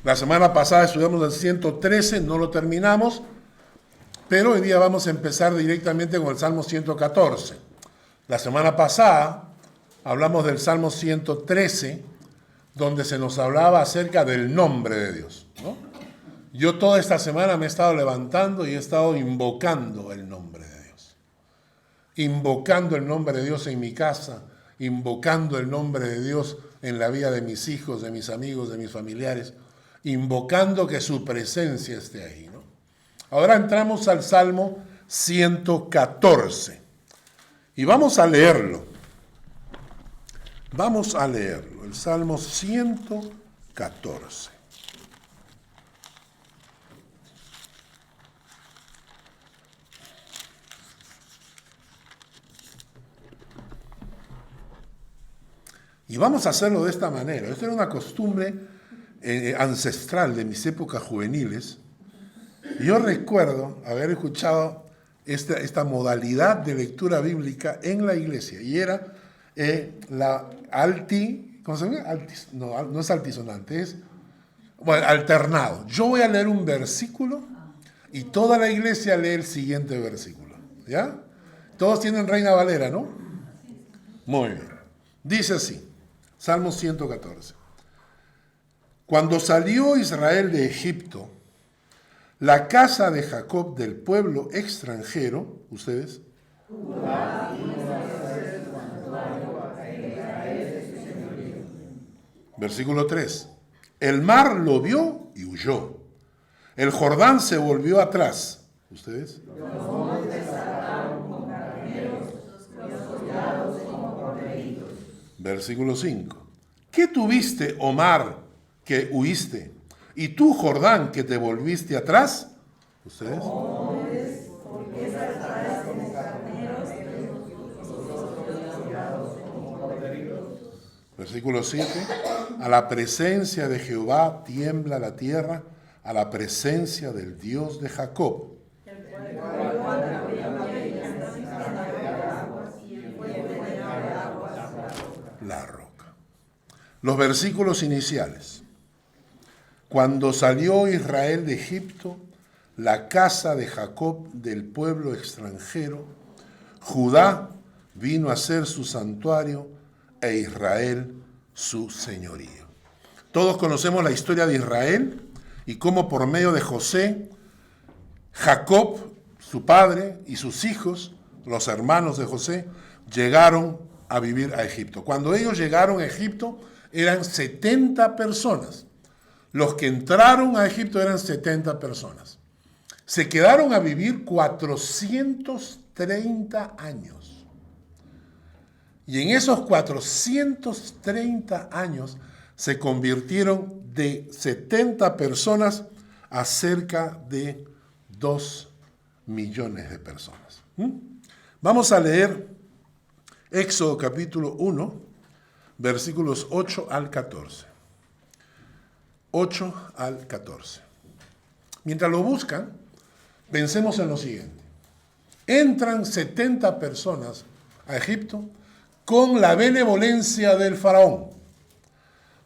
La semana pasada estudiamos el 113, no lo terminamos, pero hoy día vamos a empezar directamente con el Salmo 114. La semana pasada hablamos del Salmo 113, donde se nos hablaba acerca del nombre de Dios, ¿no? Yo toda esta semana me he estado levantando y he estado invocando el nombre de Dios. Invocando el nombre de Dios en mi casa, invocando el nombre de Dios en la vida de mis hijos, de mis amigos, de mis familiares, invocando que su presencia esté ahí, ¿no? Ahora entramos al Salmo 114 y vamos a leerlo. Vamos a leerlo, el Salmo 114. Y vamos a hacerlo de esta manera. Esta era una costumbre ancestral de mis épocas juveniles. Yo recuerdo haber escuchado esta modalidad de lectura bíblica en la iglesia, y era la ¿cómo se llama? No es altisonante, es alternado. Yo voy a leer un versículo y toda la iglesia lee el siguiente versículo, ¿ya? Todos tienen Reina Valera, ¿no? Muy bien. Dice así, Salmo 114. Cuando salió Israel de Egipto, la casa de Jacob del pueblo extranjero, ustedes, versículo 3, el mar lo vio y huyó, el Jordán se volvió atrás, ustedes, versículo 5, ¿qué tuviste, oh mar, que huiste? ¿Y tú, Jordán, que te volviste atrás? ¿Ustedes? Versículo 7. A la presencia de Jehová tiembla la tierra, a la presencia del Dios de Jacob. La roca. Los versículos iniciales. Cuando salió Israel de Egipto, la casa de Jacob del pueblo extranjero, Judá vino a ser su santuario e Israel su señorío. Todos conocemos la historia de Israel y cómo por medio de José, Jacob, su padre, y sus hijos, los hermanos de José, llegaron a vivir a Egipto. Cuando ellos llegaron a Egipto, eran 70 personas. Los que entraron a Egipto eran 70 personas. Se quedaron a vivir 430 años. Y en esos 430 años se convirtieron de 70 personas a cerca de 2 millones de personas. Vamos a leer Éxodo capítulo 1, versículos 8 al 14. 8 al 14. Mientras lo buscan, pensemos en lo siguiente. Entran 70 personas a Egipto con la benevolencia del faraón,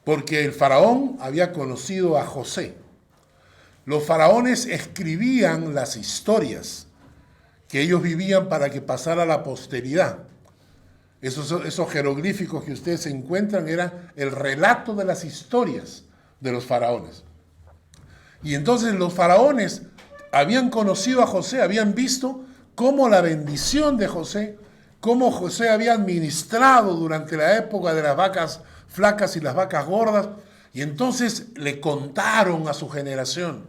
porque el faraón había conocido a José. Los faraones escribían las historias que ellos vivían para que pasara a la posteridad. Esos jeroglíficos que ustedes encuentran eran el relato de las historias de los faraones. Y entonces los faraones habían conocido a José, habían visto cómo la bendición de José, cómo José había administrado durante la época de las vacas flacas y las vacas gordas, y entonces le contaron a su generación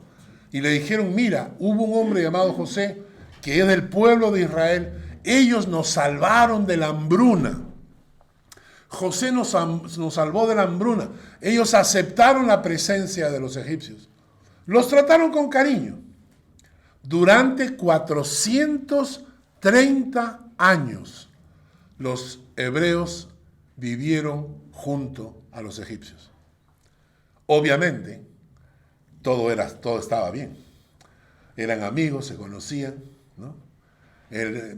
y le dijeron, mira, hubo un hombre llamado José que es del pueblo de Israel, ellos nos salvaron de la hambruna. José nos salvó de la hambruna. Ellos aceptaron la presencia de los egipcios. Los trataron con cariño. Durante 430 años, los hebreos vivieron junto a los egipcios. Obviamente, todo estaba bien. Eran amigos, se conocían, ¿no?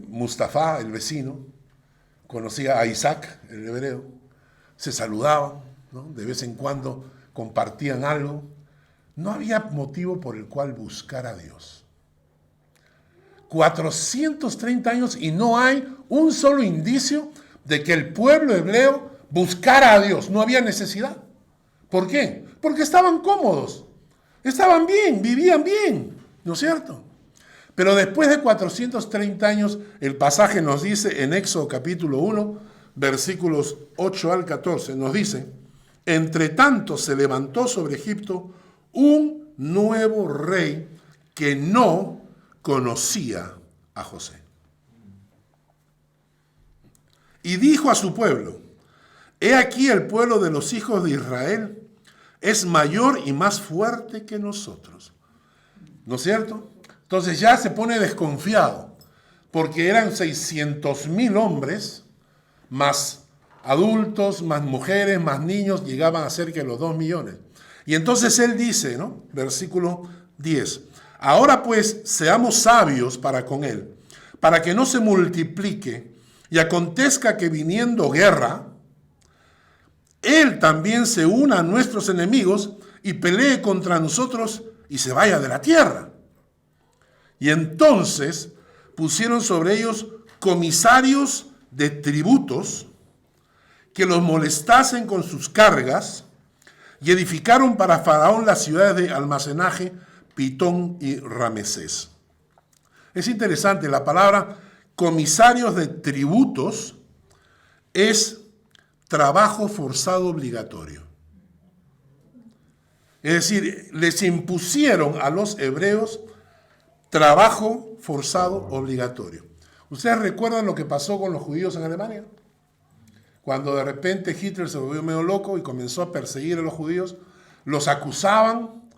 Mustafa, el vecino, conocía a Isaac, el hebreo, se saludaban, ¿no? De vez en cuando compartían algo, no había motivo por el cual buscar a Dios. 430 años y no hay un solo indicio de que el pueblo hebreo buscara a Dios. No había necesidad. ¿Por qué? Porque estaban cómodos, estaban bien, vivían bien, ¿no es cierto? Pero después de 430 años, el pasaje nos dice en Éxodo capítulo 1, versículos 8 al 14, nos dice: entre tanto se levantó sobre Egipto un nuevo rey que no conocía a José. Y dijo a su pueblo: he aquí el pueblo de los hijos de Israel es mayor y más fuerte que nosotros. ¿No es cierto? Entonces ya se pone desconfiado, porque eran 600,000 hombres, más adultos, más mujeres, más niños, llegaban a cerca de los 2 millones. Y entonces él dice, ¿no? Versículo 10, ahora pues seamos sabios para con él, para que no se multiplique, y acontezca que viniendo guerra, él también se una a nuestros enemigos y pelee contra nosotros y se vaya de la tierra. Y entonces pusieron sobre ellos comisarios de tributos que los molestasen con sus cargas, y edificaron para Faraón las ciudades de almacenaje Pitón y Ramesés. Es interesante, la palabra comisarios de tributos es trabajo forzado obligatorio. Es decir, les impusieron a los hebreos trabajo forzado obligatorio. ¿Ustedes recuerdan lo que pasó con los judíos en Alemania? Cuando de repente Hitler se volvió medio loco y comenzó a perseguir a los judíos, los acusaban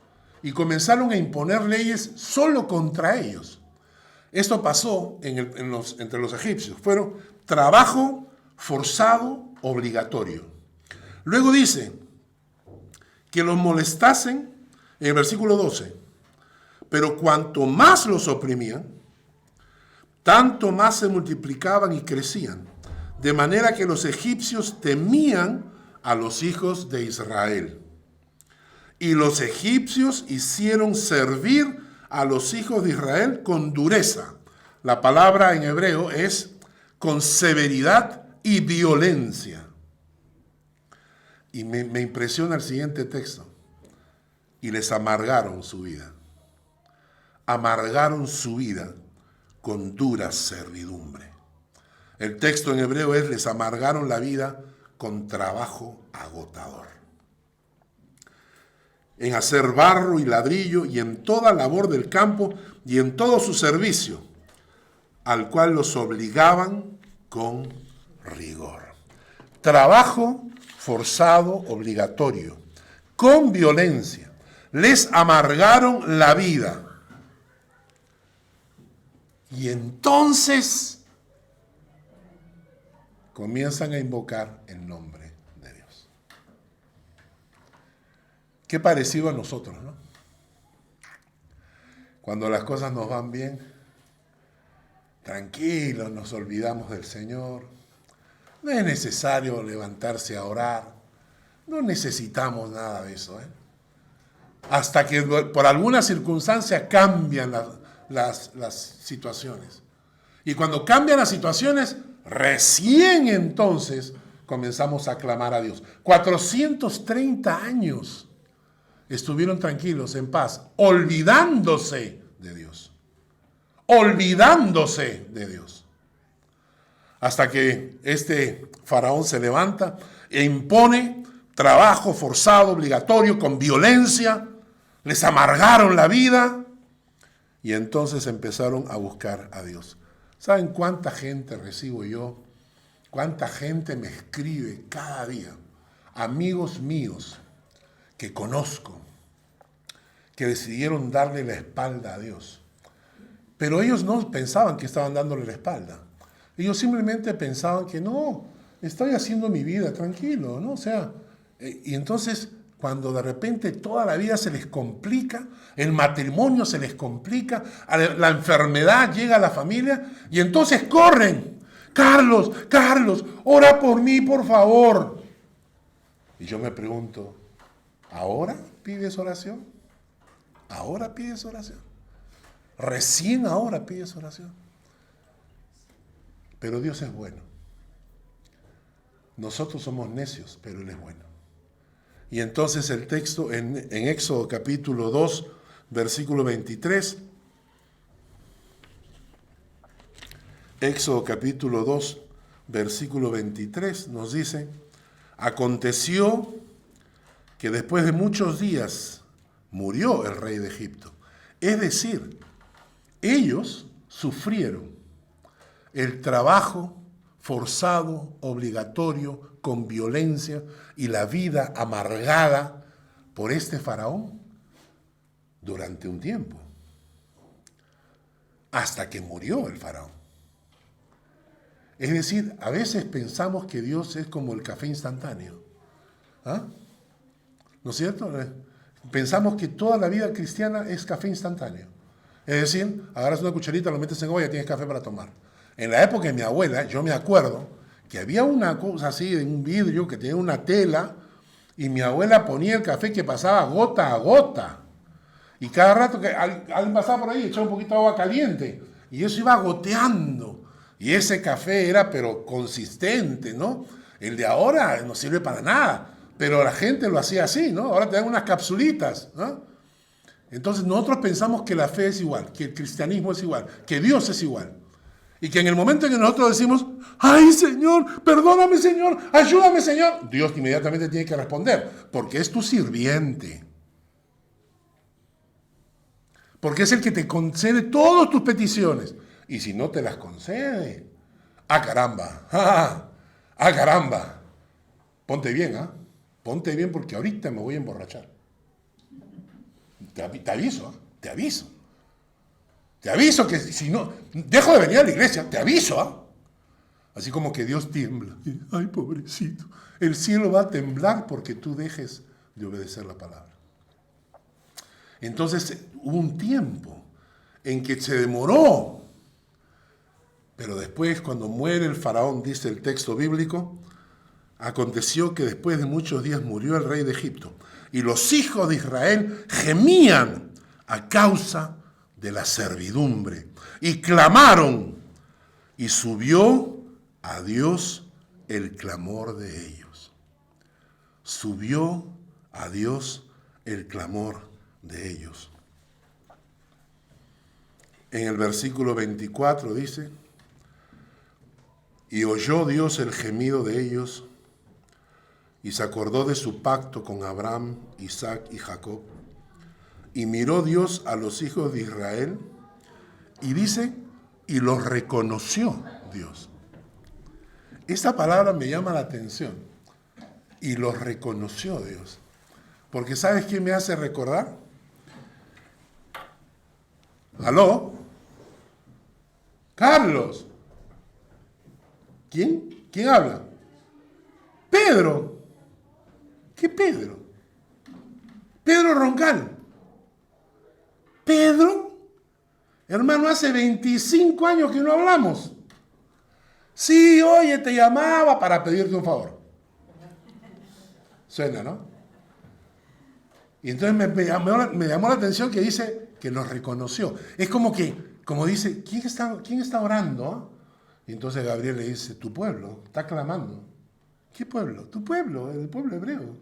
y comenzaron a imponer leyes solo contra ellos. Esto pasó entre los egipcios. Fueron trabajo forzado obligatorio. Luego dice que los molestasen en el versículo 12. Pero cuanto más los oprimían, tanto más se multiplicaban y crecían, de manera que los egipcios temían a los hijos de Israel. Y los egipcios hicieron servir a los hijos de Israel con dureza. La palabra en hebreo es con severidad y violencia. Y me impresiona el siguiente texto. Y les amargaron su vida. Amargaron su vida con dura servidumbre. El texto en hebreo es: les amargaron la vida con trabajo agotador. En hacer barro y ladrillo y en toda labor del campo y en todo su servicio, al cual los obligaban con rigor. Trabajo forzado obligatorio, con violencia. Les amargaron la vida. Y entonces comienzan a invocar el nombre de Dios. Qué parecido a nosotros, ¿no? Cuando las cosas nos van bien, tranquilos, nos olvidamos del Señor. No es necesario levantarse a orar. No necesitamos nada de eso, ¿eh? Hasta que por alguna circunstancia cambian las situaciones. Y cuando cambian las situaciones, recién entonces comenzamos a clamar a Dios. 430 años estuvieron tranquilos, en paz, olvidándose de Dios. Olvidándose de Dios. Hasta que este faraón se levanta e impone trabajo forzado, obligatorio, con violencia. Les amargaron la vida. Y entonces empezaron a buscar a Dios. ¿Saben cuánta gente recibo yo? ¿Cuánta gente me escribe cada día? Amigos míos que conozco, que decidieron darle la espalda a Dios. Pero ellos no pensaban que estaban dándole la espalda. Ellos simplemente pensaban que no, estoy haciendo mi vida tranquilo, ¿no? O sea, y entonces cuando de repente toda la vida se les complica, el matrimonio se les complica, la enfermedad llega a la familia y entonces corren. Carlos, ora por mí, por favor. Y yo me pregunto, ¿ahora pides oración? Ahora pides oración. Recién ahora pides oración. Pero Dios es bueno. Nosotros somos necios, pero Él es bueno. Y entonces el texto en Éxodo capítulo 2, versículo 23. Éxodo capítulo 2, versículo 23 nos dice: aconteció que después de muchos días murió el rey de Egipto. Es decir, ellos sufrieron el trabajo forzado, obligatorio, con violencia y la vida amargada por este faraón durante un tiempo, hasta que murió el faraón. Es decir, a veces pensamos que Dios es como el café instantáneo. ¿Ah? ¿No es cierto? Pensamos que toda la vida cristiana es café instantáneo. Es decir, agarras una cucharita, lo metes en olla y tienes café para tomar. En la época de mi abuela, yo me acuerdo que había una cosa así, en un vidrio que tenía una tela, y mi abuela ponía el café que pasaba gota a gota. Y cada rato que alguien pasaba por ahí, echaba un poquito de agua caliente, y eso iba goteando. Y ese café era pero consistente, ¿no? El de ahora no sirve para nada, pero la gente lo hacía así, ¿no? Ahora te dan unas capsulitas, ¿no? Entonces nosotros pensamos que la fe es igual, que el cristianismo es igual, que Dios es igual. Y que en el momento en que nosotros decimos, ¡ay, Señor, perdóname, Señor, ayúdame, Señor!, Dios inmediatamente tiene que responder, porque es tu sirviente. Porque es el que te concede todas tus peticiones. Y si no te las concede, ¡ah, caramba! ¡Ah, caramba! Ponte bien, ¿ah? Ponte bien porque ahorita me voy a emborrachar. Te aviso, ¿ah? Te aviso. Te aviso que si no, dejo de venir a la iglesia, te aviso, ¿ah? Así como que Dios tiembla. Ay, pobrecito. El cielo va a temblar porque tú dejes de obedecer la palabra. Entonces hubo un tiempo en que se demoró. Pero después, cuando muere el faraón, dice el texto bíblico, aconteció que después de muchos días murió el rey de Egipto. Y los hijos de Israel gemían a causa de la servidumbre, y clamaron, y subió a Dios el clamor de ellos. Subió a Dios el clamor de ellos. En el versículo 24 dice: y oyó Dios el gemido de ellos, y se acordó de su pacto con Abraham, Isaac y Jacob. Y miró Dios a los hijos de Israel, y dice, y los reconoció Dios. Esta palabra me llama la atención. Y los reconoció Dios. Porque ¿sabes qué me hace recordar? ¿Aló? Carlos. ¿Quién? ¿Quién habla? Pedro. ¿Qué Pedro? Pedro Roncal. Pedro, hermano, hace 25 años que no hablamos. Sí, oye, te llamaba para pedirte un favor. Suena, ¿no? Y entonces me llamó la atención que dice que nos reconoció. Es como dice, ¿quién está orando? Y entonces Gabriel le dice, tu pueblo está clamando. ¿Qué pueblo? Tu pueblo, el pueblo hebreo.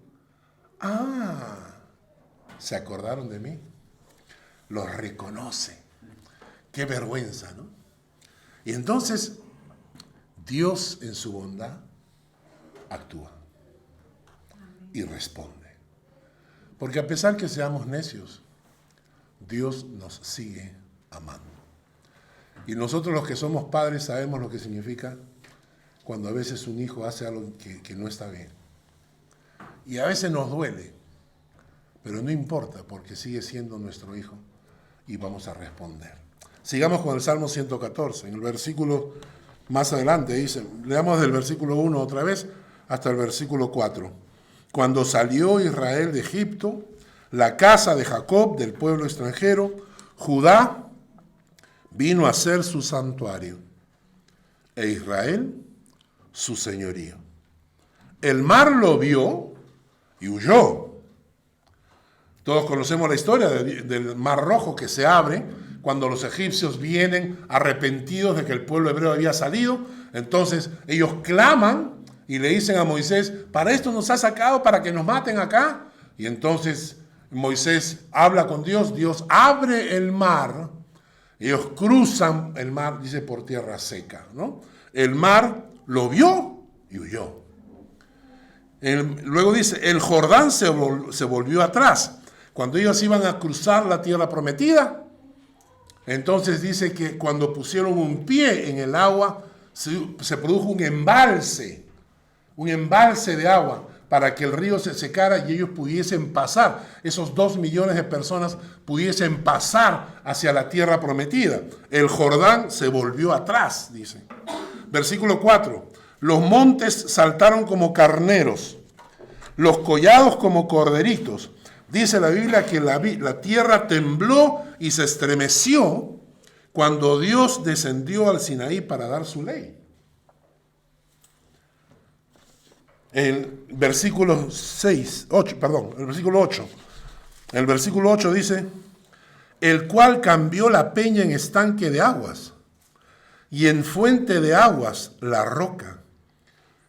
Ah, se acordaron de mí. Los reconoce. Qué vergüenza, ¿no? Y entonces Dios en su bondad actúa y responde. Porque a pesar que seamos necios, Dios nos sigue amando. Y nosotros los que somos padres sabemos lo que significa cuando a veces un hijo hace algo que no está bien. Y a veces nos duele, pero no importa porque sigue siendo nuestro hijo y vamos a responder. Sigamos con el Salmo 114, en el versículo más adelante dice, leamos del versículo 1 otra vez hasta el versículo 4. Cuando salió Israel de Egipto, la casa de Jacob, del pueblo extranjero, Judá, vino a ser su santuario, e Israel su señorío. El mar lo vio y huyó. Todos conocemos la historia del Mar Rojo que se abre cuando los egipcios vienen arrepentidos de que el pueblo hebreo había salido. Entonces ellos claman y le dicen a Moisés, para esto nos ha sacado, para que nos maten acá. Y entonces Moisés habla con Dios, Dios abre el mar, ellos cruzan el mar, dice, por tierra seca, ¿no? El mar lo vio y huyó. Luego dice, el Jordán se volvió atrás. Cuando ellos iban a cruzar la tierra prometida, entonces dice que cuando pusieron un pie en el agua, se produjo un embalse de agua para que el río se secara y ellos pudiesen pasar, esos 2 millones de personas pudiesen pasar hacia la tierra prometida. El Jordán se volvió atrás, dice. Versículo 4, los montes saltaron como carneros, los collados como corderitos. Dice la Biblia que la tierra tembló y se estremeció cuando Dios descendió al Sinaí para dar su ley. El versículo 8. El versículo 8 dice, el cual cambió la peña en estanque de aguas y en fuente de aguas la roca.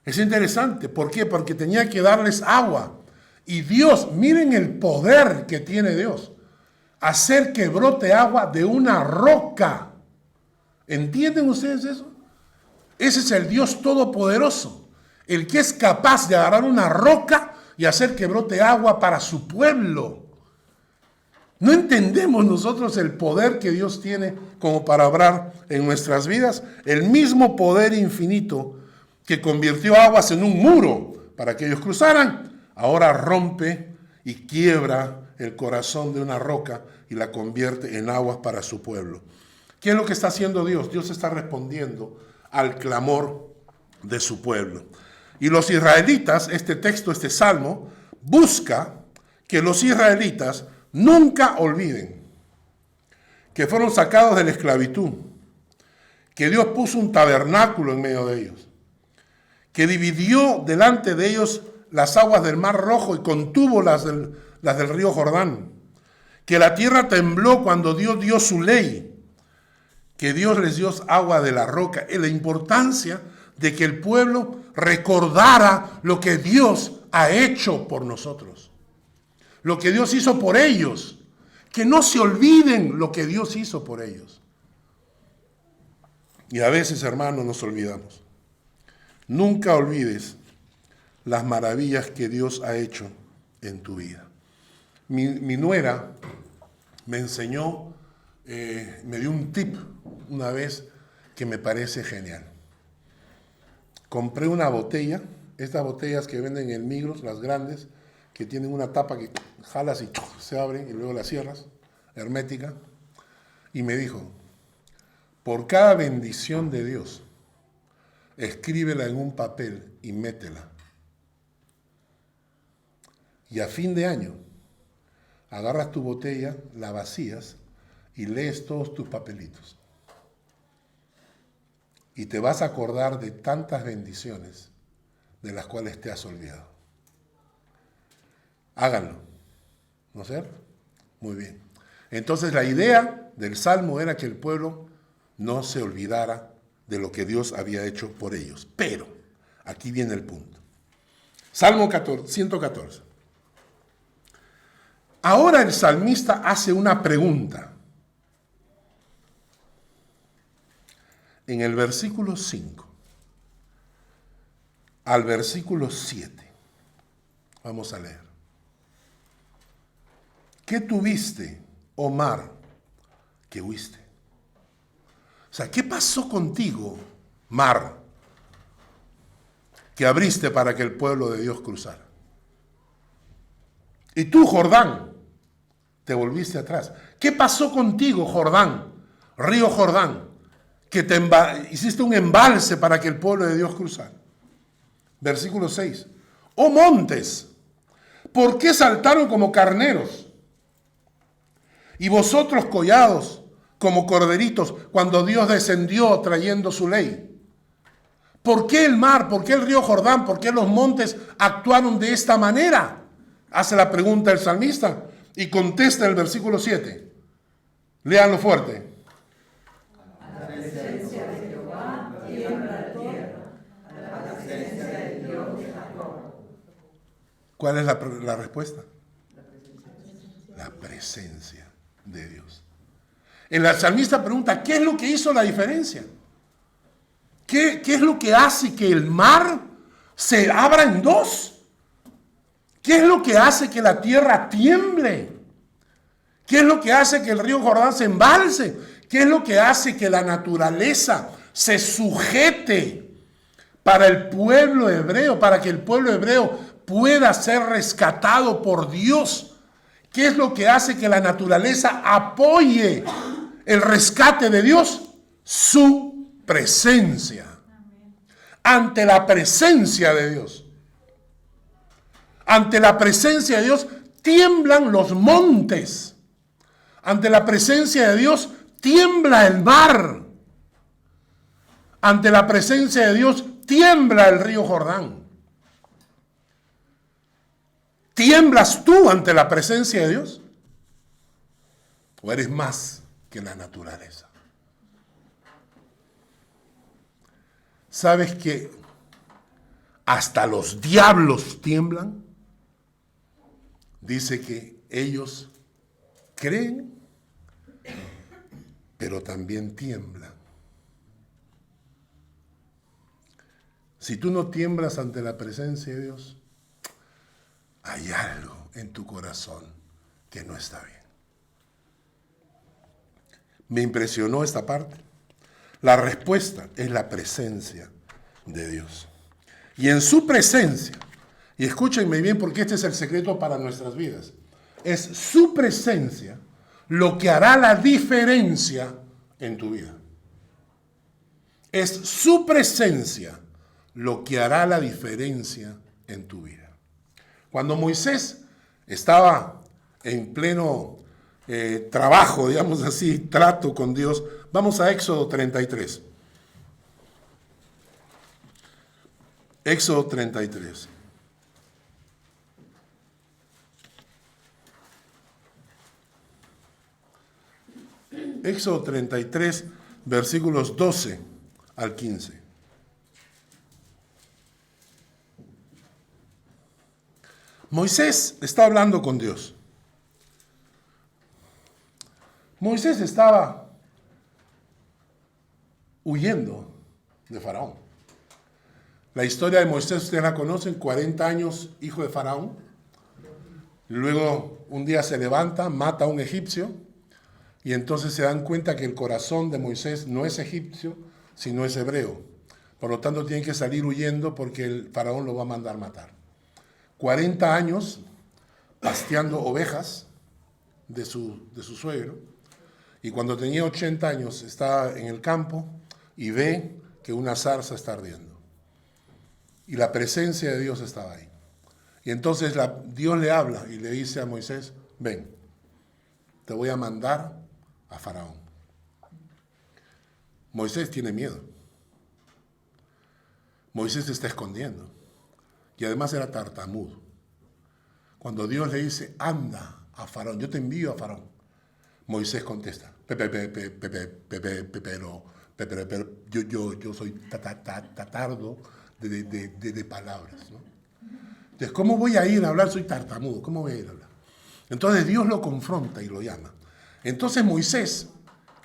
Es interesante, ¿por qué? Porque tenía que darles agua. Y Dios, miren el poder que tiene Dios, hacer que brote agua de una roca. ¿Entienden ustedes eso? Ese es el Dios todopoderoso. El que es capaz de agarrar una roca y hacer que brote agua para su pueblo. ¿No entendemos nosotros el poder que Dios tiene como para obrar en nuestras vidas? El mismo poder infinito que convirtió aguas en un muro para que ellos cruzaran, ahora rompe y quiebra el corazón de una roca y la convierte en aguas para su pueblo. ¿Qué es lo que está haciendo Dios? Dios está respondiendo al clamor de su pueblo. Y los israelitas, este texto, este salmo, busca que los israelitas nunca olviden que fueron sacados de la esclavitud, que Dios puso un tabernáculo en medio de ellos, que dividió delante de ellos las aguas del Mar Rojo y contuvo las del río Jordán, que la tierra tembló cuando Dios dio su ley, que Dios les dio agua de la roca, y la importancia de que el pueblo recordara lo que Dios ha hecho por nosotros, lo que Dios hizo por ellos, que no se olviden lo que Dios hizo por ellos. Y a veces, hermanos, nos olvidamos. Nunca olvides las maravillas que Dios ha hecho en tu vida. Mi nuera me enseñó, me dio un tip una vez que me parece genial. Compré una botella, estas botellas que venden en el Migros, las grandes, que tienen una tapa que jalas y se abren y luego la cierras, hermética, y me dijo, por cada bendición de Dios, escríbela en un papel y métela. Y a fin de año, agarras tu botella, la vacías y lees todos tus papelitos. Y te vas a acordar de tantas bendiciones de las cuales te has olvidado. Háganlo, ¿no es cierto? Muy bien. Entonces la idea del Salmo era que el pueblo no se olvidara de lo que Dios había hecho por ellos. Pero, aquí viene el punto. Salmo 114. Ahora el salmista hace una pregunta. En el versículo 5 al versículo 7, vamos a leer. ¿Qué tuviste, oh mar, que huiste? O sea, ¿qué pasó contigo, mar, que abriste para que el pueblo de Dios cruzara? Y tú, Jordán, te volviste atrás. ¿Qué pasó contigo, Jordán, río Jordán, que hiciste un embalse para que el pueblo de Dios cruzara? Versículo 6. Oh montes, ¿por qué saltaron como carneros? Y vosotros collados como corderitos cuando Dios descendió trayendo su ley. ¿Por qué el mar? ¿Por qué el río Jordán? ¿Por qué los montes actuaron de esta manera? Hace la pregunta el salmista. Y contesta el versículo 7. Léanlo fuerte. La presencia de Jehová tiembla la tierra, la presencia del Dios de Jacob. ¿Cuál es la respuesta? La presencia de Dios. El salmista pregunta, ¿qué es lo que hizo la diferencia? ¿Qué es lo que hace que el mar se abra en dos? ¿Qué es lo que hace que la tierra tiemble? ¿Qué es lo que hace que el río Jordán se embalse? ¿Qué es lo que hace que la naturaleza se sujete para el pueblo hebreo, para que el pueblo hebreo pueda ser rescatado por Dios? ¿Qué es lo que hace que la naturaleza apoye el rescate de Dios? Su presencia. Ante la presencia de Dios. Ante la presencia de Dios tiemblan los montes. Ante la presencia de Dios tiembla el mar. Ante la presencia de Dios tiembla el río Jordán. ¿Tiemblas tú ante la presencia de Dios? ¿O eres más que la naturaleza? ¿Sabes que hasta los diablos tiemblan? Dice que ellos creen, pero también tiemblan. Si tú no tiemblas ante la presencia de Dios, hay algo en tu corazón que no está bien. Me impresionó esta parte. La respuesta es la presencia de Dios. Y en su presencia, y escúchenme bien porque este es el secreto para nuestras vidas, es su presencia lo que hará la diferencia en tu vida. Es su presencia lo que hará la diferencia en tu vida. Cuando Moisés estaba en pleno trabajo, digamos así, trato con Dios, vamos a Éxodo 33. Éxodo 33. Éxodo 33, versículos 12 al 15. Moisés está hablando con Dios. Moisés estaba huyendo de Faraón. La historia de Moisés ustedes la conocen, 40 años hijo de Faraón. Luego un día se levanta, mata a un egipcio y entonces se dan cuenta que el corazón de Moisés no es egipcio, sino es hebreo. Por lo tanto tiene que salir huyendo porque el Faraón lo va a mandar matar. 40 años pasteando ovejas de su suegro, y cuando tenía 80 años está en el campo y ve que una zarza está ardiendo. Y la presencia de Dios estaba ahí. Y entonces Dios le habla y le dice a Moisés, ven, te voy a mandar a Faraón. Moisés tiene miedo. Moisés se está escondiendo. Y además era tartamudo. Cuando Dios le dice, anda a Faraón, yo te envío a Faraón, Moisés contesta, pero yo soy tatardo de palabras, ¿no? Entonces, ¿cómo voy a ir a hablar? Soy tartamudo, ¿cómo voy a ir a hablar? Entonces Dios lo confronta y lo llama. Entonces Moisés,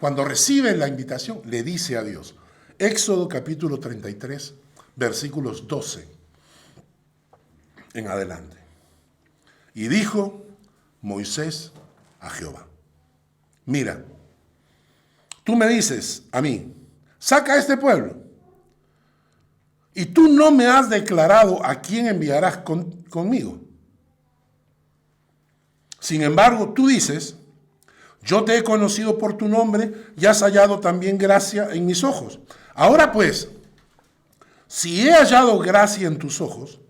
cuando recibe la invitación, le dice a Dios, Éxodo capítulo 33, versículos 12 en adelante. Y dijo Moisés a Jehová, mira, tú me dices a mí, saca a este pueblo, y tú no me has declarado a quién enviarás conmigo. Sin embargo, tú dices, yo te he conocido por tu nombre y has hallado también gracia en mis ojos. Ahora pues, si he hallado gracia en tus ojos,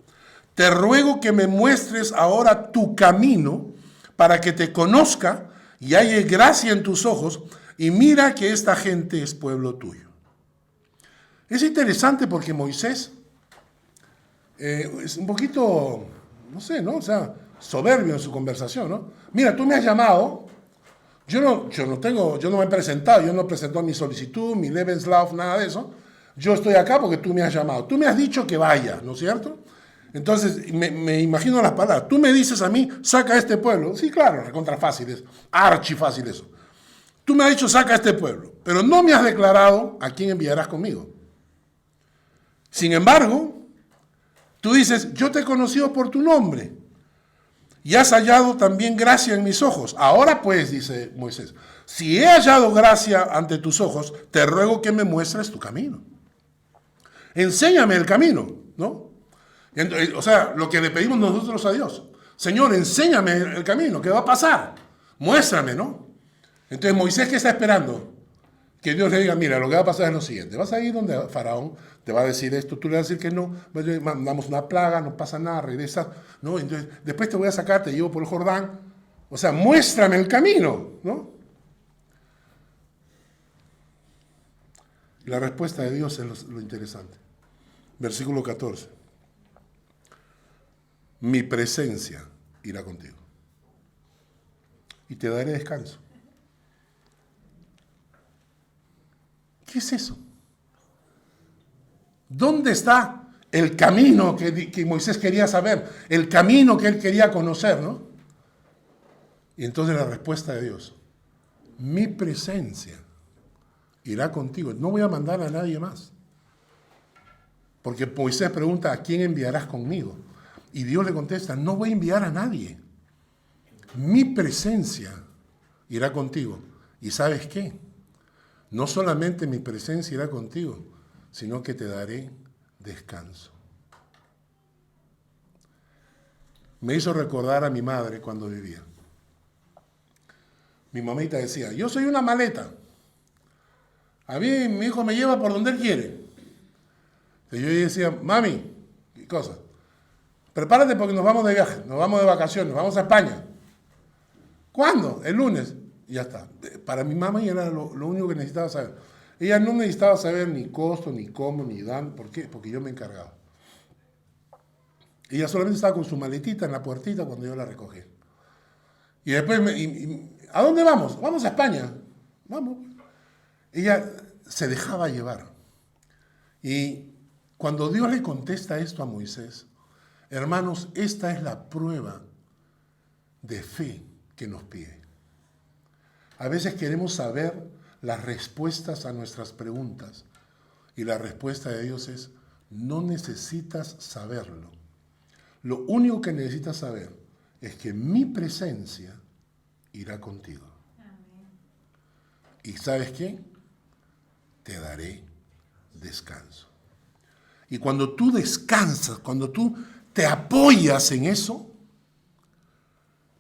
te ruego que me muestres ahora tu camino para que te conozca y halle gracia en tus ojos y mira que esta gente es pueblo tuyo. Es interesante porque Moisés es un poquito, no sé, ¿no? O sea, soberbio en su conversación, ¿no? Mira, tú me has llamado, yo no me he presentado, yo no he presentado mi solicitud, mi Lebenslauf, nada de eso. Yo estoy acá porque tú me has llamado. Tú me has dicho que vaya, ¿no es cierto? Entonces, me imagino las palabras. Tú me dices a mí, saca a este pueblo. Sí, claro, recontra fácil es, archi fácil eso. Tú me has dicho, saca a este pueblo, pero no me has declarado a quién enviarás conmigo. Sin embargo, tú dices, yo te he conocido por tu nombre y has hallado también gracia en mis ojos. Ahora pues, dice Moisés, si he hallado gracia ante tus ojos, te ruego que me muestres tu camino. Enséñame el camino, ¿no? O sea, lo que le pedimos nosotros a Dios. Señor, enséñame el camino, ¿qué va a pasar? Muéstrame, ¿no? Entonces, Moisés, ¿qué está esperando? Que Dios le diga, mira, lo que va a pasar es lo siguiente. Vas a ir donde Faraón te va a decir esto, tú le vas a decir que no, mandamos una plaga, no pasa nada, regresa, ¿no? Entonces, después te voy a sacar, te llevo por el Jordán. O sea, muéstrame el camino, ¿no? La respuesta de Dios es lo interesante. Versículo 14. Mi presencia irá contigo y te daré descanso. ¿Qué es eso? ¿Dónde está el camino que Moisés quería saber? El camino que él quería conocer, ¿no? Y entonces la respuesta de Dios, mi presencia irá contigo. No voy a mandar a nadie más. Porque Moisés pregunta, ¿a quién enviarás conmigo? Y Dios le contesta, no voy a enviar a nadie. Mi presencia irá contigo. ¿Y sabes qué? No solamente mi presencia irá contigo, sino que te daré descanso. Me hizo recordar a mi madre cuando vivía. Mi mamita decía, yo soy una maleta. A mí mi hijo me lleva por donde él quiere. Entonces yo decía, mami, ¿qué cosa? Prepárate porque nos vamos de viaje, nos vamos de vacaciones, nos vamos a España. ¿Cuándo? El lunes. Y ya está. Para mi mamá era lo único que necesitaba saber. Ella no necesitaba saber ni costo, ni cómo, ni dan. ¿Por qué? Porque yo me encargaba. Ella solamente estaba con su maletita en la puertita cuando yo la recogí. Y después, ¿a dónde vamos? Vamos a España. Vamos. Ella se dejaba llevar. Y cuando Dios le contesta esto a Moisés, hermanos, esta es la prueba de fe que nos pide. A veces queremos saber las respuestas a nuestras preguntas y la respuesta de Dios es, no necesitas saberlo. Lo único que necesitas saber es que mi presencia irá contigo. Amén. ¿Y sabes qué? Te daré descanso. Y cuando tú descansas, cuando tú te apoyas en eso,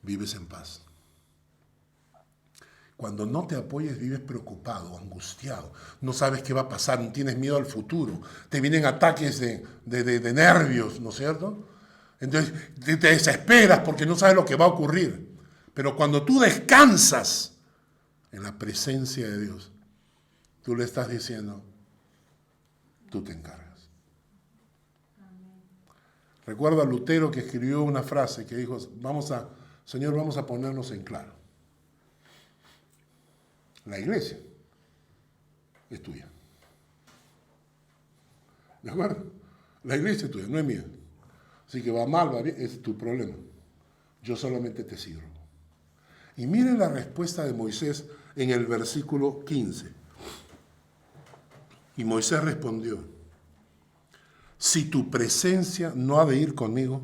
vives en paz. Cuando no te apoyes, vives preocupado, angustiado. No sabes qué va a pasar, tienes miedo al futuro. Te vienen ataques de nervios, ¿no es cierto? Entonces te desesperas porque no sabes lo que va a ocurrir. Pero cuando tú descansas en la presencia de Dios, tú le estás diciendo, tú te encargas. Recuerdo a Lutero que escribió una frase que dijo, Señor, vamos a ponernos en claro. La iglesia es tuya. ¿De acuerdo? La iglesia es tuya, no es mía. Así que va mal, va bien, es tu problema. Yo solamente te sirvo. Y miren la respuesta de Moisés en el versículo 15. Y Moisés respondió, si tu presencia no ha de ir conmigo,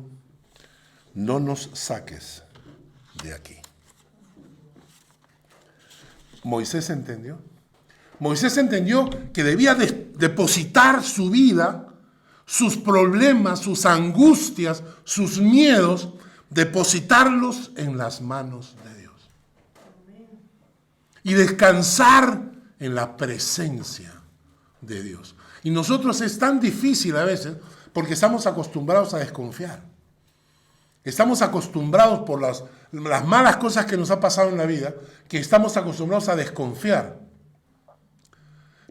no nos saques de aquí. Moisés entendió. Moisés entendió que debía depositar su vida, sus problemas, sus angustias, sus miedos, depositarlos en las manos de Dios. Y descansar en la presencia de Dios. Y nosotros es tan difícil a veces porque estamos acostumbrados a desconfiar. Estamos acostumbrados por las malas cosas que nos ha pasado en la vida, que estamos acostumbrados a desconfiar.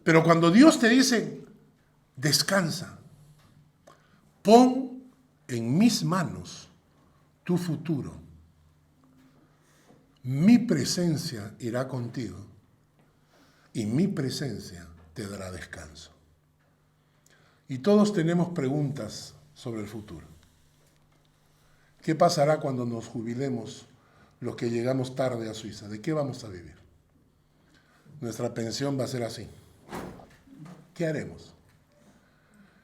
Pero cuando Dios te dice, descansa, pon en mis manos tu futuro, mi presencia irá contigo y mi presencia te dará descanso. Y todos tenemos preguntas sobre el futuro. ¿Qué pasará cuando nos jubilemos los que llegamos tarde a Suiza? ¿De qué vamos a vivir? Nuestra pensión va a ser así. ¿Qué haremos?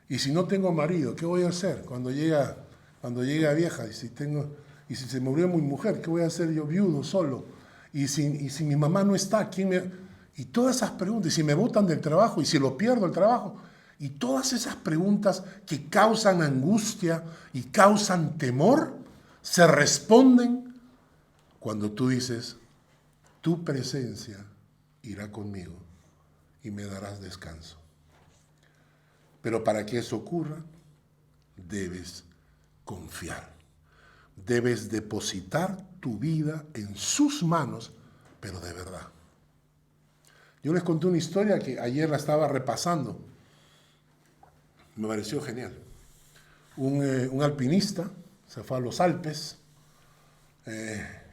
Y si no tengo marido, ¿qué voy a hacer cuando llegue a vieja? Y si se murió mi mujer, ¿qué voy a hacer yo viudo, solo? Y si mi mamá no está, ¿quién me...? Y todas esas preguntas, y si me botan del trabajo, y si lo pierdo el trabajo, y todas esas preguntas que causan angustia y causan temor, se responden cuando tú dices, tu presencia irá conmigo y me darás descanso. Pero para que eso ocurra, debes confiar. Debes depositar tu vida en sus manos, pero de verdad. Yo les conté una historia que ayer la estaba repasando. Me pareció genial. Un alpinista se fue a los Alpes,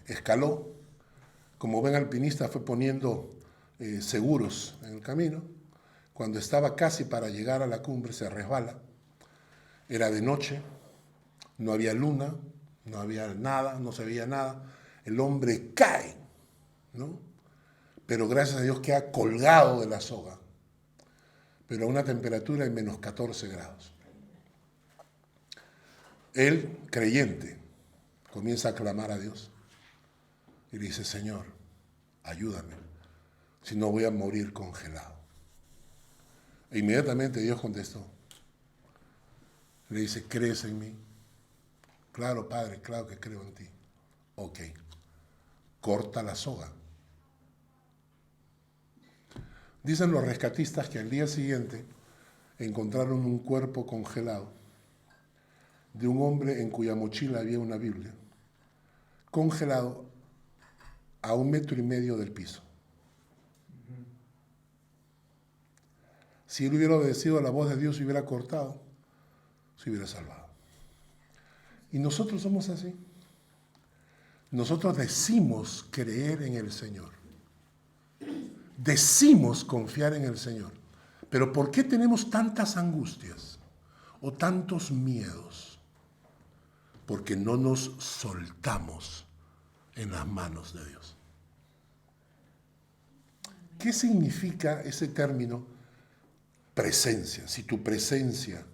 escaló. Como buen alpinista fue poniendo seguros en el camino. Cuando estaba casi para llegar a la cumbre se resbala. Era de noche, no había luna, no había nada, no se veía nada. El hombre cae, ¿no? Pero gracias a Dios queda colgado de la soga, pero a una temperatura de menos 14 grados. Él, creyente, comienza a clamar a Dios y le dice, Señor, ayúdame, si no voy a morir congelado. E inmediatamente Dios contestó. Le dice, ¿crees en mí? Claro, Padre, claro que creo en ti. Ok, corta la soga. Dicen los rescatistas que al día siguiente encontraron un cuerpo congelado de un hombre en cuya mochila había una Biblia, congelado a 1,5 metros del piso. Si él hubiera obedecido a la voz de Dios y hubiera cortado, se hubiera salvado. Y nosotros somos así. Nosotros decimos creer en el Señor. Decimos confiar en el Señor. Pero ¿por qué tenemos tantas angustias o tantos miedos? Porque no nos soltamos en las manos de Dios. ¿Qué significa ese término presencia? Si tu presencia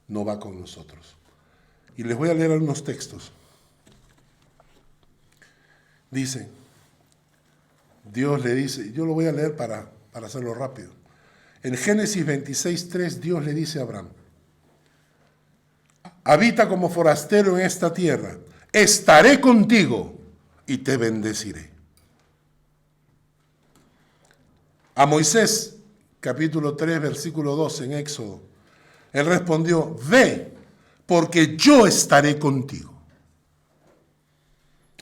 no va con nosotros. Y les voy a leer algunos textos. Dice, Dios le dice, yo lo voy a leer para hacerlo rápido. En Génesis 26:3, Dios le dice a Abraham, habita como forastero en esta tierra, estaré contigo y te bendeciré. A Moisés, capítulo 3, versículo 12 en Éxodo, él respondió, ve, porque yo estaré contigo.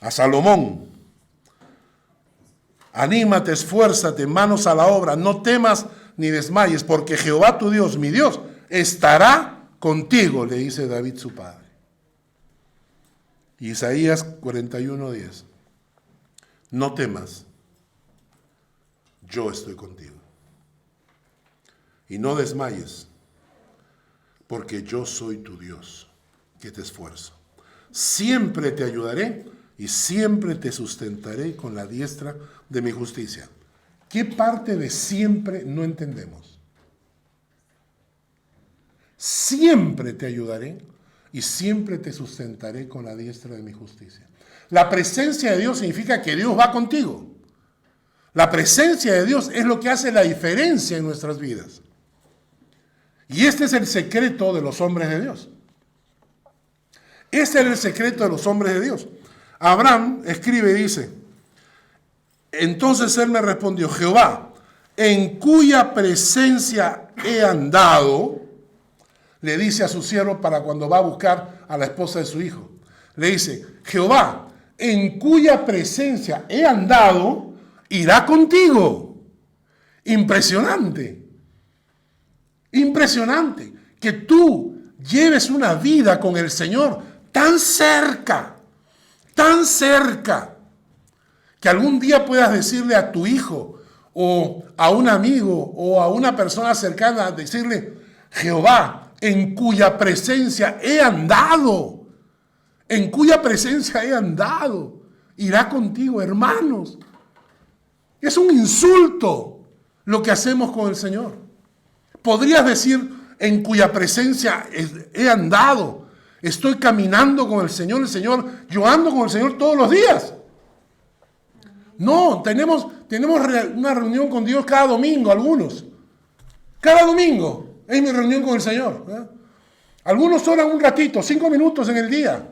A Salomón, anímate, esfuérzate, manos a la obra, no temas ni desmayes, porque Jehová tu Dios, mi Dios, estará contigo, le dice David su padre. Isaías 41:10, no temas, yo estoy contigo. Y no desmayes, porque yo soy tu Dios, que te esfuerzo. Siempre te ayudaré y siempre te sustentaré con la diestra de mi justicia. ¿Qué parte de siempre no entendemos? Siempre te ayudaré y siempre te sustentaré con la diestra de mi justicia. La presencia de Dios significa que Dios va contigo. La presencia de Dios es lo que hace la diferencia en nuestras vidas. Y este es el secreto de los hombres de Dios. Este era el secreto de los hombres de Dios. Abraham escribe y dice, entonces él me respondió, Jehová, en cuya presencia he andado, le dice a su siervo para cuando va a buscar a la esposa de su hijo. Le dice, Jehová, en cuya presencia he andado, irá contigo. Impresionante. Impresionante que tú lleves una vida con el Señor tan cerca, tan cerca, que algún día puedas decirle a tu hijo o a un amigo o a una persona cercana, decirle, Jehová, en cuya presencia he andado, irá contigo, hermanos. Es un insulto lo que hacemos con el Señor. Podrías decir, en cuya presencia he andado, estoy caminando con el Señor, yo ando con el Señor todos los días. No, tenemos una reunión con Dios cada domingo, algunos. Cada domingo es mi reunión con el Señor. Algunos oran un ratito, 5 minutos en el día.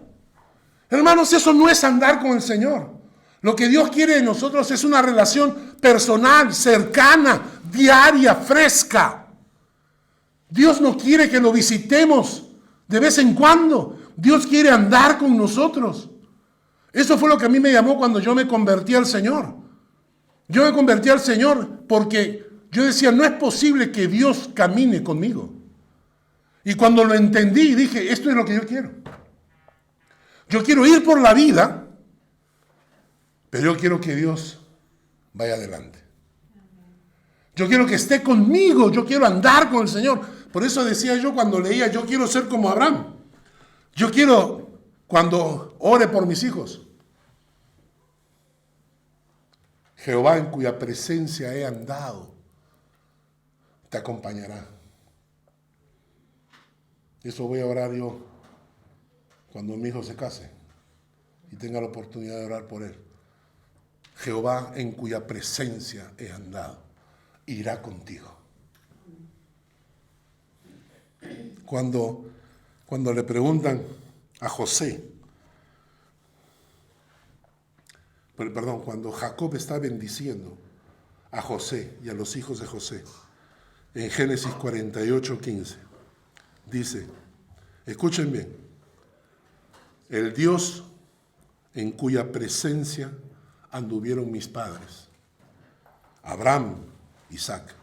Hermanos, eso no es andar con el Señor. Lo que Dios quiere de nosotros es una relación personal, cercana, diaria, fresca. Dios no quiere que lo visitemos de vez en cuando. Dios quiere andar con nosotros. Eso fue lo que a mí me llamó cuando yo me convertí al Señor. Yo me convertí al Señor porque yo decía, no es posible que Dios camine conmigo. Y cuando lo entendí, dije, esto es lo que yo quiero. Yo quiero ir por la vida, pero yo quiero que Dios vaya adelante. Yo quiero que esté conmigo, yo quiero andar con el Señor. Por eso decía yo cuando leía, yo quiero ser como Abraham. Yo quiero, cuando ore por mis hijos, Jehová en cuya presencia he andado, te acompañará. Eso voy a orar yo cuando mi hijo se case y tenga la oportunidad de orar por él. Jehová en cuya presencia he andado, irá contigo. Cuando le preguntan a José, cuando Jacob está bendiciendo a José y a los hijos de José, en Génesis 48:15, dice, escuchen bien, el Dios en cuya presencia anduvieron mis padres, Abraham, Isaac.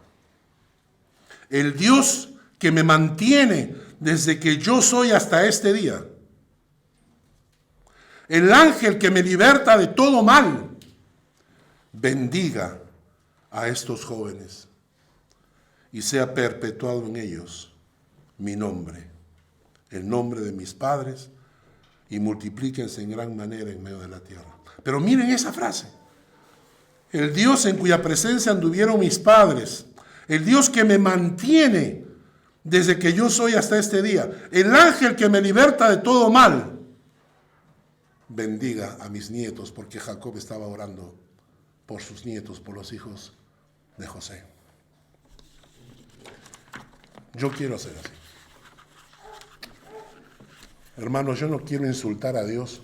El Dios que me mantiene desde que yo soy hasta este día. El ángel que me liberta de todo mal. Bendiga a estos jóvenes y sea perpetuado en ellos mi nombre, el nombre de mis padres, y multiplíquense en gran manera en medio de la tierra. Pero miren esa frase. El Dios en cuya presencia anduvieron mis padres, el Dios que me mantiene desde que yo soy hasta este día, el ángel que me liberta de todo mal, bendiga a mis nietos, porque Jacob estaba orando por sus nietos, por los hijos de José. Yo quiero ser así. Hermanos, yo no quiero insultar a Dios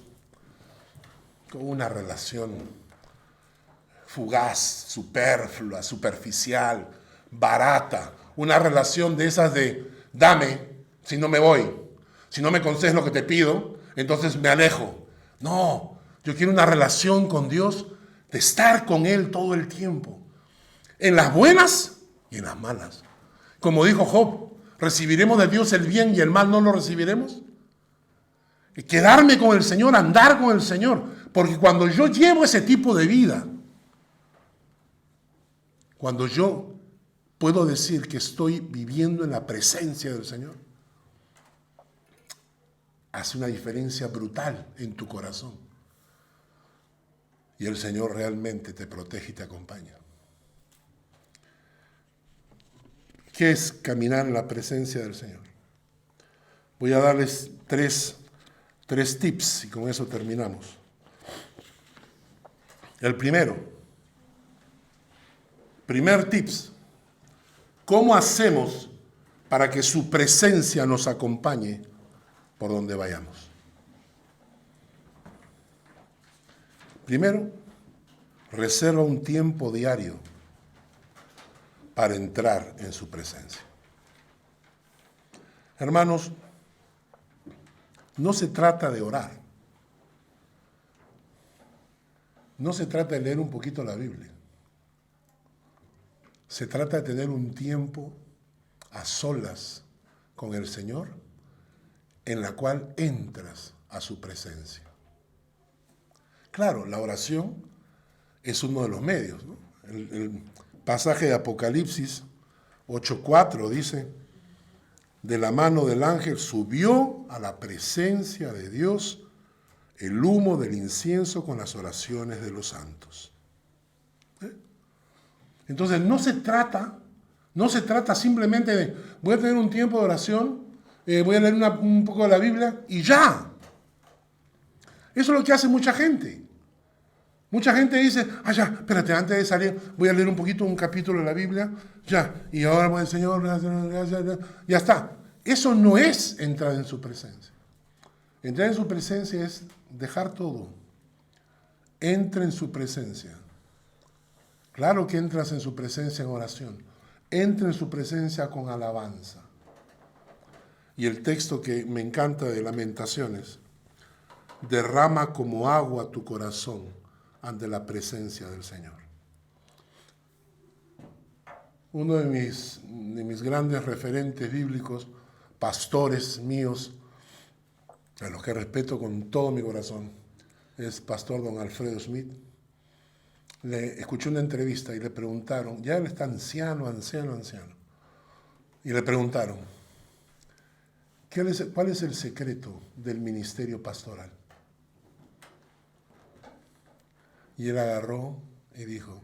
con una relación fugaz, superflua, superficial, barata, una relación de esas de dame, si no me voy, si no me concedes lo que te pido, entonces me alejo. No, yo quiero una relación con Dios de estar con Él todo el tiempo, en las buenas y en las malas. Como dijo Job, ¿recibiremos de Dios el bien y el mal no lo recibiremos? Y quedarme con el Señor, andar con el Señor, porque cuando yo llevo ese tipo de vida, cuando yo puedo decir que estoy viviendo en la presencia del Señor, hace una diferencia brutal en tu corazón. Y el Señor realmente te protege y te acompaña. ¿Qué es caminar en la presencia del Señor? Voy a darles tres tips y con eso terminamos. El primer tips, ¿cómo hacemos para que su presencia nos acompañe por donde vayamos? Primero, reserva un tiempo diario para entrar en su presencia. Hermanos, no se trata de orar. No se trata de leer un poquito la Biblia. Se trata de tener un tiempo a solas con el Señor en la cual entras a su presencia. Claro, la oración es uno de los medios, ¿no? El pasaje de Apocalipsis 8:4 dice, de la mano del ángel subió a la presencia de Dios el humo del incienso con las oraciones de los santos. Entonces no se trata simplemente de voy a tener un tiempo de oración, voy a leer un poco de la Biblia y ya. Eso es lo que hace mucha gente. Mucha gente dice, ya, espérate, antes de salir voy a leer un poquito un capítulo de la Biblia, ya, y ahora voy al Señor, ya está. Eso no es entrar en su presencia. Entrar en su presencia es dejar todo. Entra en su presencia. Claro que entras en su presencia en oración. Entra en su presencia con alabanza. Y el texto que me encanta de Lamentaciones, derrama como agua tu corazón ante la presencia del Señor. Uno de mis grandes referentes bíblicos, pastores míos, a los que respeto con todo mi corazón, es pastor don Alfredo Smith. Le escuché una entrevista y le preguntaron, ya él está anciano, y le preguntaron, ¿cuál es el secreto del ministerio pastoral? Y él agarró y dijo,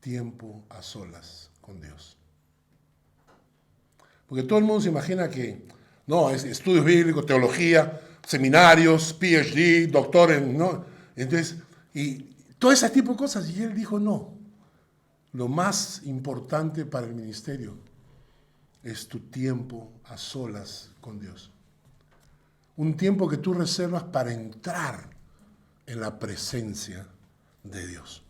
tiempo a solas con Dios. Porque todo el mundo se imagina que, no, es estudios bíblicos, teología, seminarios, PhD, doctor en, ¿no? Entonces, y todo ese tipo de cosas. Y él dijo, no, lo más importante para el ministerio es tu tiempo a solas con Dios. Un tiempo que tú reservas para entrar en la presencia de Dios.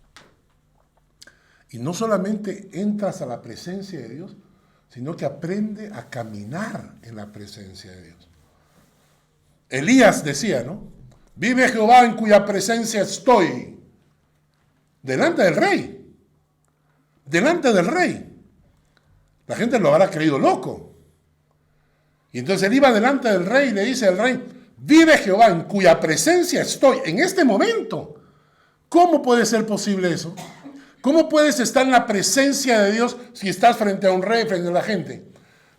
Y no solamente entras a la presencia de Dios, sino que aprende a caminar en la presencia de Dios. Elías decía, ¿no? Vive Jehová en cuya presencia estoy. Delante del rey. Delante del rey. La gente lo habrá creído loco. Y entonces él iba delante del rey y le dice al rey, vive Jehová en cuya presencia estoy en este momento. ¿Cómo puede ser posible eso? ¿Cómo puedes estar en la presencia de Dios si estás frente a un rey, frente a la gente?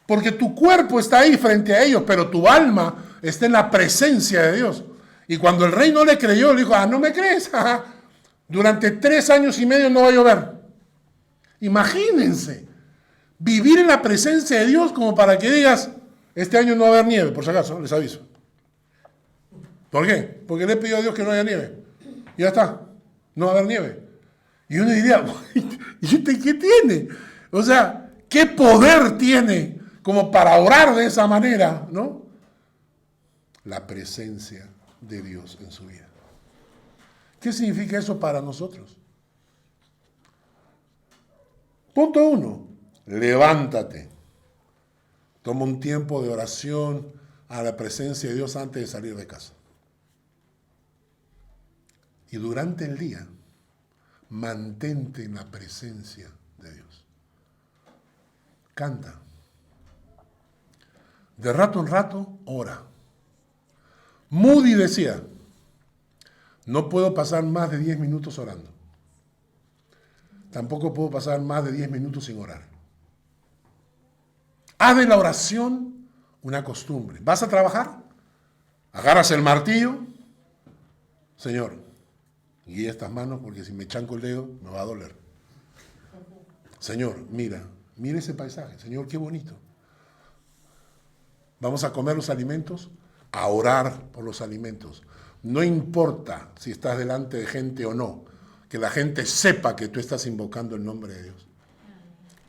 Porque tu cuerpo está ahí frente a ellos, pero tu alma está en la presencia de Dios. Y cuando el rey no le creyó, le dijo, ¿no me crees? Durante 3 años y medio no va a llover. Imagínense, vivir en la presencia de Dios como para que digas, este año no va a haber nieve, por si acaso, les aviso. ¿Por qué? Porque le he pedido a Dios que no haya nieve. Y ya está, no va a haber nieve. Y uno diría, ¿y este qué tiene? O sea, ¿qué poder tiene como para orar de esa manera, no? La presencia de Dios en su vida. ¿Qué significa eso para nosotros? Punto 1, levántate. Toma un tiempo de oración a la presencia de Dios antes de salir de casa. Y durante el día, mantente en la presencia de Dios. Canta. De rato en rato, ora. Moody decía, no puedo pasar más de 10 minutos orando. Tampoco puedo pasar más de 10 minutos sin orar. Haz de la oración una costumbre. ¿Vas a trabajar? Agarras el martillo. Señor, guía estas manos porque si me chanco el dedo me va a doler. Señor, mira ese paisaje. Señor, qué bonito. Vamos a comer los alimentos, a orar por los alimentos. No importa si estás delante de gente o no, que la gente sepa que tú estás invocando el nombre de Dios.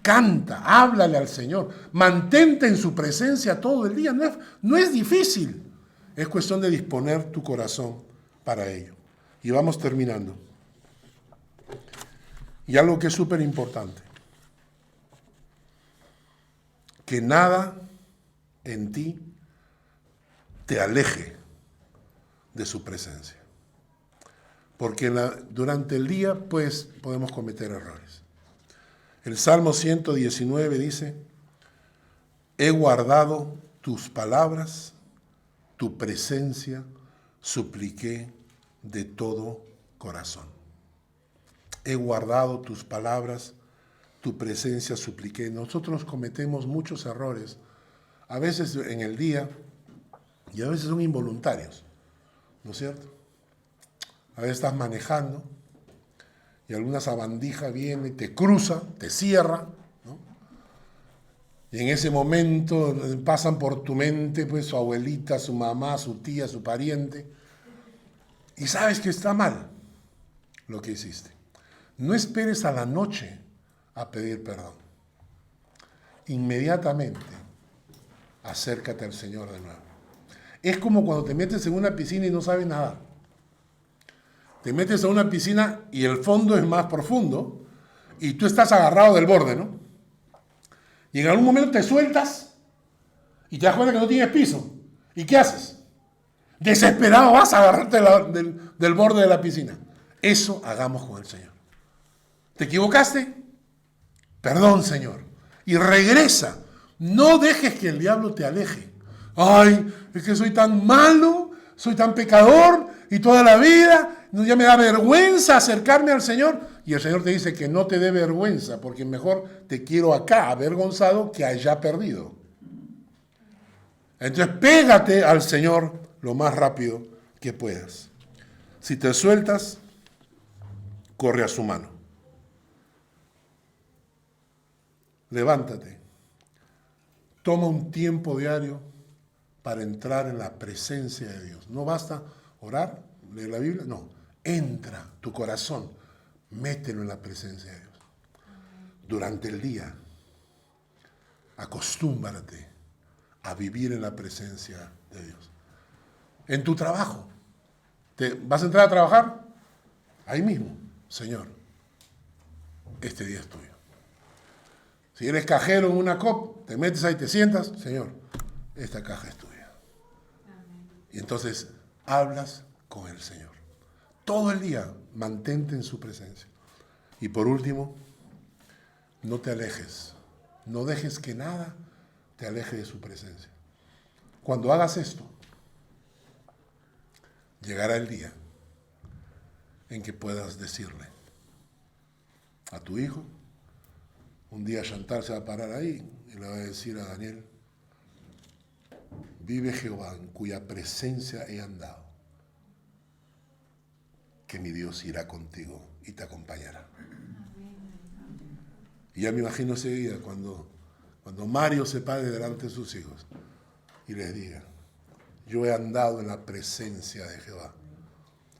Canta, háblale al Señor, mantente en su presencia todo el día. No es difícil, es cuestión de disponer tu corazón para ello. Y vamos terminando. Y algo que es súper importante, que nada en ti te aleje de su presencia. Porque durante el día pues podemos cometer errores. El Salmo 119 dice, he guardado tus palabras, tu presencia, supliqué de todo corazón. He guardado tus palabras, tu presencia supliqué. Nosotros cometemos muchos errores, a veces en el día, y a veces son involuntarios, ¿no es cierto? A veces estás manejando y alguna sabandija viene, te cruza, te cierra, ¿no? Y en ese momento pasan por tu mente pues su abuelita, su mamá, su tía, su pariente, y sabes que está mal lo que hiciste. No esperes a la noche a pedir perdón. Inmediatamente acércate al Señor de nuevo. Es como cuando te metes en una piscina y no sabes nadar. Te metes a una piscina y el fondo es más profundo y tú estás agarrado del borde, ¿no? Y en algún momento te sueltas y te das cuenta que no tienes piso. ¿Y qué haces? Desesperado vas a agarrarte del borde de la piscina. Eso hagamos con el Señor. ¿Te equivocaste? Perdón, Señor. Y regresa. No dejes que el diablo te aleje. Ay, es que soy tan malo, soy tan pecador y toda la vida ya me da vergüenza acercarme al Señor. Y el Señor te dice que no te dé vergüenza, porque mejor te quiero acá avergonzado que allá perdido. Entonces pégate al Señor lo más rápido que puedas. Si te sueltas, corre a su mano. Levántate. Toma un tiempo diario para entrar en la presencia de Dios. No basta orar, leer la Biblia, no. Entra tu corazón, mételo en la presencia de Dios. Durante el día, acostúmbrate a vivir en la presencia de Dios. En tu trabajo, ¿vas a entrar a trabajar? Ahí mismo, Señor, este día es tuyo. Si eres cajero en una COP, te metes ahí, te sientas, Señor, esta caja es tuya. Y entonces hablas con el Señor. Todo el día mantente en su presencia. Y por último, no te alejes. No dejes que nada te aleje de su presencia. Cuando hagas esto, llegará el día en que puedas decirle a tu hijo, un día Chantal se va a parar ahí y le va a decir a Daniel, vive Jehová en cuya presencia he andado, que mi Dios irá contigo y te acompañará. Y ya me imagino ese día cuando Mario se pare delante de sus hijos y les diga, yo he andado en la presencia de Jehová,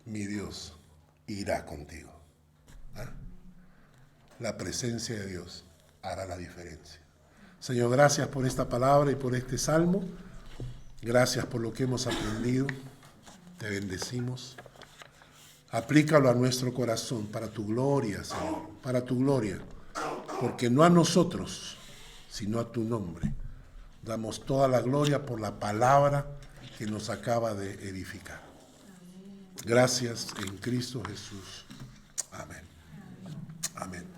mi Dios irá contigo. ¿Ah? La presencia de Dios hará la diferencia. Señor, gracias por esta palabra y por este salmo. Gracias por lo que hemos aprendido. Te bendecimos. Aplícalo a nuestro corazón para tu gloria, Señor, para tu gloria. Porque no a nosotros, sino a tu nombre. Damos toda la gloria por la palabra que nos acaba de edificar. Gracias en Cristo Jesús. Amén. Amén.